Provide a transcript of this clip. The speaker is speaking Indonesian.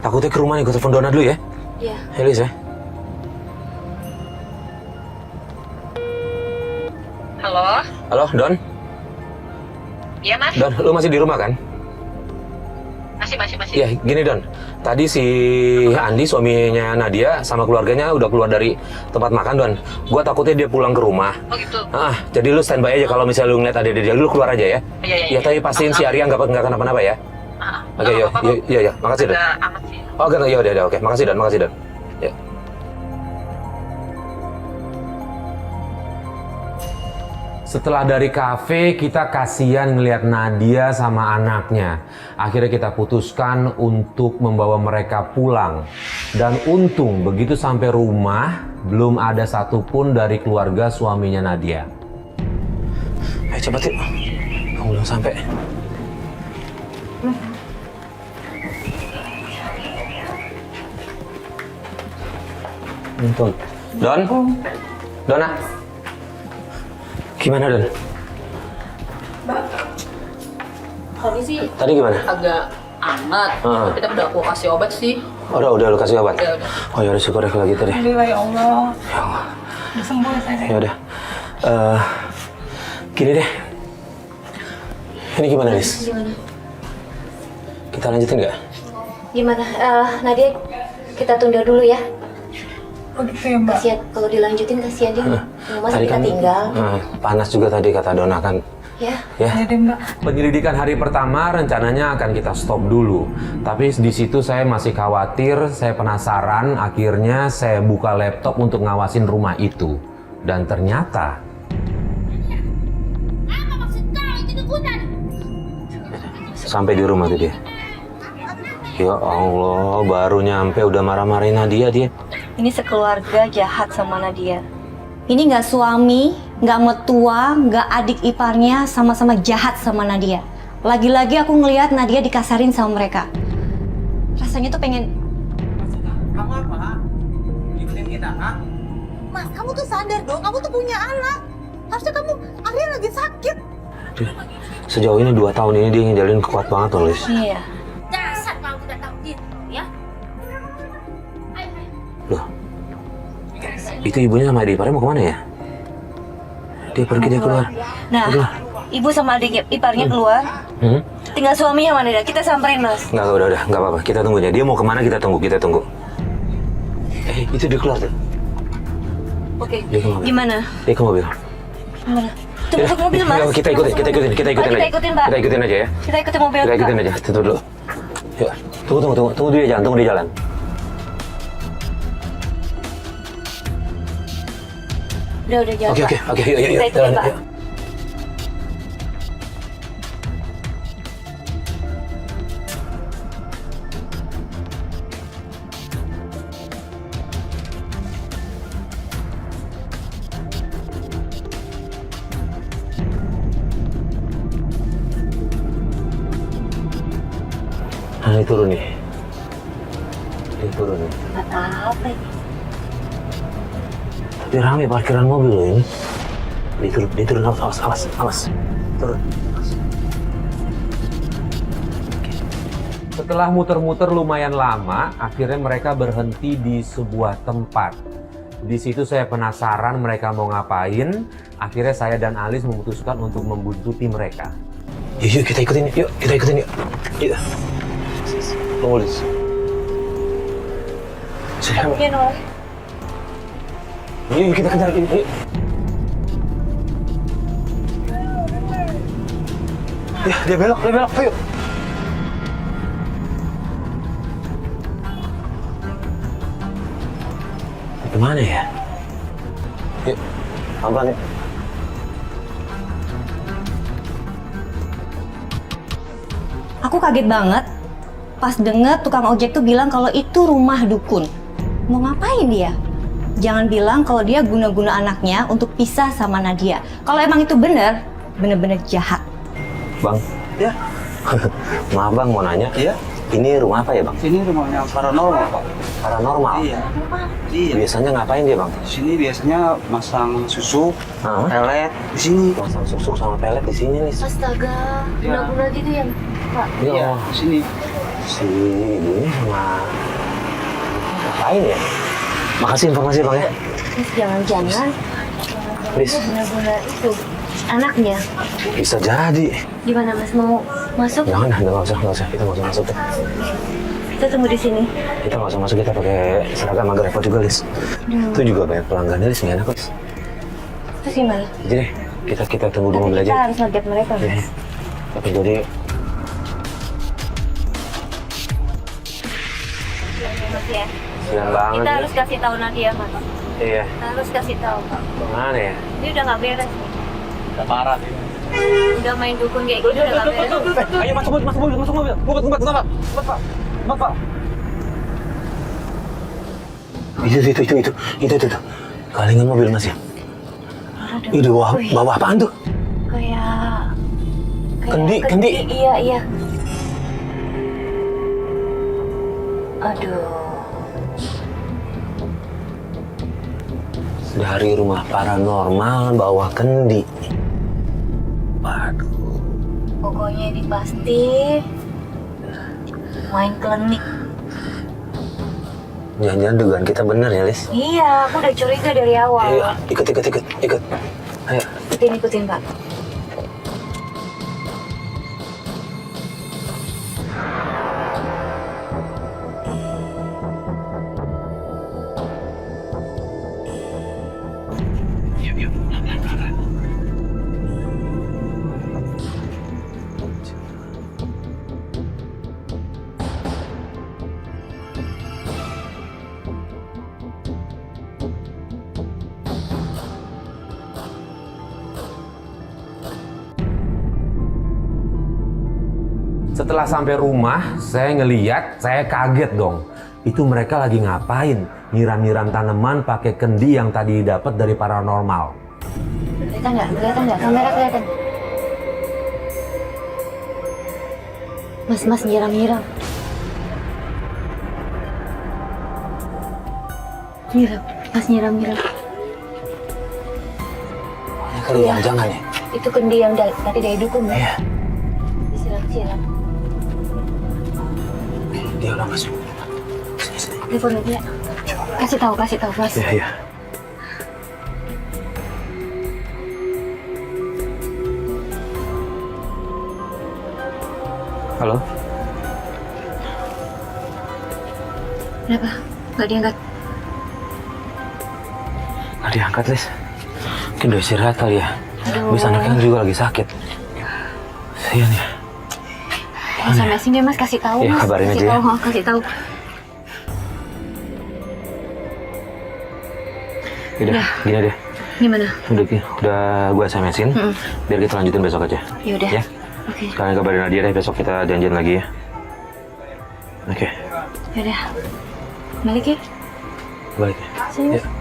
Aku teh ke rumah nih, gue telepon Dona dulu ya. Iya. Elis ya. Halo? Halo, Don? Iya, Mas? Don, lu masih di rumah kan? Masih. Iya, gini Don. Tadi si Andi, suaminya Nadia, sama keluarganya udah keluar dari tempat makan, Don. Gua takutnya dia pulang ke rumah. Oh gitu? Jadi lu standby aja kalau misalnya lu ngeliat ada dia, lu keluar aja ya. Iya. Ya, tapi pastiin si Arya nggak kenapa-napa ya. Oke, iya. Makasih, Don. Udah amat sih. Oh, enggak, ya udah, oke. Makasih, Don. Ya. Setelah dari kafe, kita kasihan ngelihat Nadia sama anaknya. Akhirnya kita putuskan untuk membawa mereka pulang. Dan untung begitu sampai rumah, belum ada satupun dari keluarga suaminya Nadia. Ayo cepat yuk. Kamu belum sampai. Untung. Dona. Gimana, Don? Kondisi Tadi gimana? agak hangat. Tapi udah aku kasih obat sih. Udah lu kasih obat? Udah. Oh ya udah, syukur ya kalau gitu deh. Alhamdulillah ya Allah. Ya Allah. Udah sembuh ya saya. Ya udah. Gini deh. Ini gimana, Lis? Gimana? Kita lanjutin nggak? Gimana? Nadia, kita tunda dulu ya. Oh gitu ya Mbak. Kasihan kalau dilanjutin, kasihan dia. Masa kita tinggal. Panas juga tadi kata Dona kan. Ya. Ya deh Mbak. Penyelidikan hari pertama rencananya akan kita stop dulu. Tapi di situ saya masih khawatir, saya penasaran. Akhirnya saya buka laptop untuk ngawasin rumah itu. Dan ternyata sampai di rumah tuh dia. Ya Allah, baru nyampe udah marah-marahin Nadia dia. Ini sekeluarga jahat sama Nadia. Ini nggak suami, nggak mertua, nggak adik iparnya, sama-sama jahat sama Nadia. Lagi-lagi aku ngelihat Nadia dikasarin sama mereka. Rasanya tuh pengen... Kamu apa? Ikutin kita, ha? Mas, kamu tuh sadar dong, kamu tuh punya anak. Harusnya kamu, Arya lagi sakit. Sejauh ini 2 tahun ini dia ngejalin kuat banget tuh, Lis. Iya. Dasar kamu tidak tahu diri, ya? Loh, itu ibunya sama adik iparnya mau kemana ya? Dia pergi, dia keluar. Nah, ibu sama adik iparnya keluar. Tinggal suaminya mana dia? Kita samperin, Mas. Enggak, udah, nggak apa-apa. Kita tunggu aja. Dia mau kemana kita tunggu. Itu dia keluar tuh. Oke. Dia ke mobil. Gimana? Dia ke mobil. Gimana? Tunggu ke mobil, Mas. Kita ikutin aja. Kita ikutin, Mbak. Kita ikutin aja ya. Kita ikutin mobil. Kita ikutin aja. Tunggu dulu. Ya, tunggu dia jalan. Udah jalan. Oke, yuk. Kita ikutin, Pak. Yuk. Nah, ini turun nih. Apa ini? Tapi rame parkiran mobil loh ini. Dia turun, awas. Turun. Setelah muter-muter lumayan lama, akhirnya mereka berhenti di sebuah tempat. Di situ saya penasaran mereka mau ngapain. Akhirnya saya dan Alis memutuskan untuk membuntuti mereka. Yuk, kita ikutin yuk. Tunggu, Lis. Yuk, kita kejar. Yuk. Ya, dia belok. Ayo. Kemana ya? Yuk, pelan-pelan yuk. Aku kaget banget pas denger tukang ojek tuh bilang kalau itu rumah dukun. Mau ngapain dia? Jangan bilang kalau dia guna-guna anaknya untuk pisah sama Nadia. Kalau emang itu bener-bener jahat. Bang. Ya. Maaf Bang, mau nanya. Iya. Ini rumah apa ya Bang? Sini rumahnya paranormal, Pak. Paranormal? Iya. Biasanya ngapain dia Bang? Di sini biasanya masang susu, pelet di sini. Masang susuk sama pelet di sini nih. Astaga, guna-guna gitu ya, Pak? Ya Iya, Allah. di sini. Si ibunya sama ngapain ya? Makasih informasi Bang ya. Mas jangan-jangan Please. guna-guna itu anaknya. Bisa jadi. Gimana Mas mau masuk? Jangan, nggak usah. Kita nggak usah masuk deh. Kita tunggu di sini. Kita nggak usah masuk, kita pakai seragam agak repot juga, Lis. Itu juga banyak pelanggannya, Lis. Nggak enak, Lis. Terus gimana? Jadi deh, kita tunggu di Tapi mobil kita aja. harus nge-gap mereka, Iya. Mas. Tapi jadi Mas ya. siang banget. Kita nih. harus kasih tahu Nadia, Mas. Iya. Kita harus kasih tahu, Pak. Mana ya? Ini udah nggak beres nih. Udah parah nih. Udah main dukun kayak gini udah nggak beres. Ayo masuk mobil. Ngumpet, Pak. Itu. Kalingan mobil Mas ya. Itu bawa apaan tuh? Kayak Kendi. Iya. Aduh. Dari rumah paranormal bawa kendi. Waduh. Pokoknya ini pasti main klinik. Jangan-jangan dugaan kita benar ya, Lis? Iya, aku udah curiga dari awal. Ayo, ikut. Ayo. Ikutin, Pak. Setelah sampai rumah, saya kaget dong. Itu mereka lagi ngapain? Nyiram-nyiram tanaman pakai kendi yang tadi dapat dari paranormal. Kelihatan nggak? Kamera kelihatan. Mas nyiram. Mas nyiram. Ini kali jangan ya? Itu kendi yang tadi dari dukun, Mas. Iya. Disiram. Dia udah masuk. Sini. Telepon aja. Kasih tahu, Mas. Iya. Halo? Kenapa? Nggak diangkat? Nggak diangkat, Lis. Mungkin udah istirahat kali ya. Aduh. Bisa anaknya juga lagi sakit. Kasian ya. SMS-in deh, Mas. Kasih tahu, Iya, Mas. kabarin aja ya. Kasih tahu. Udah, gini deh. Gimana? Udah gue SMS-in. Biar kita lanjutin besok aja. Yaudah. Ya? Oke. Kalian kabarin Nadia deh, besok kita janjian lagi ya. Oke. Yaudah. Balik ya? Balik. Sini, Mas. Ya.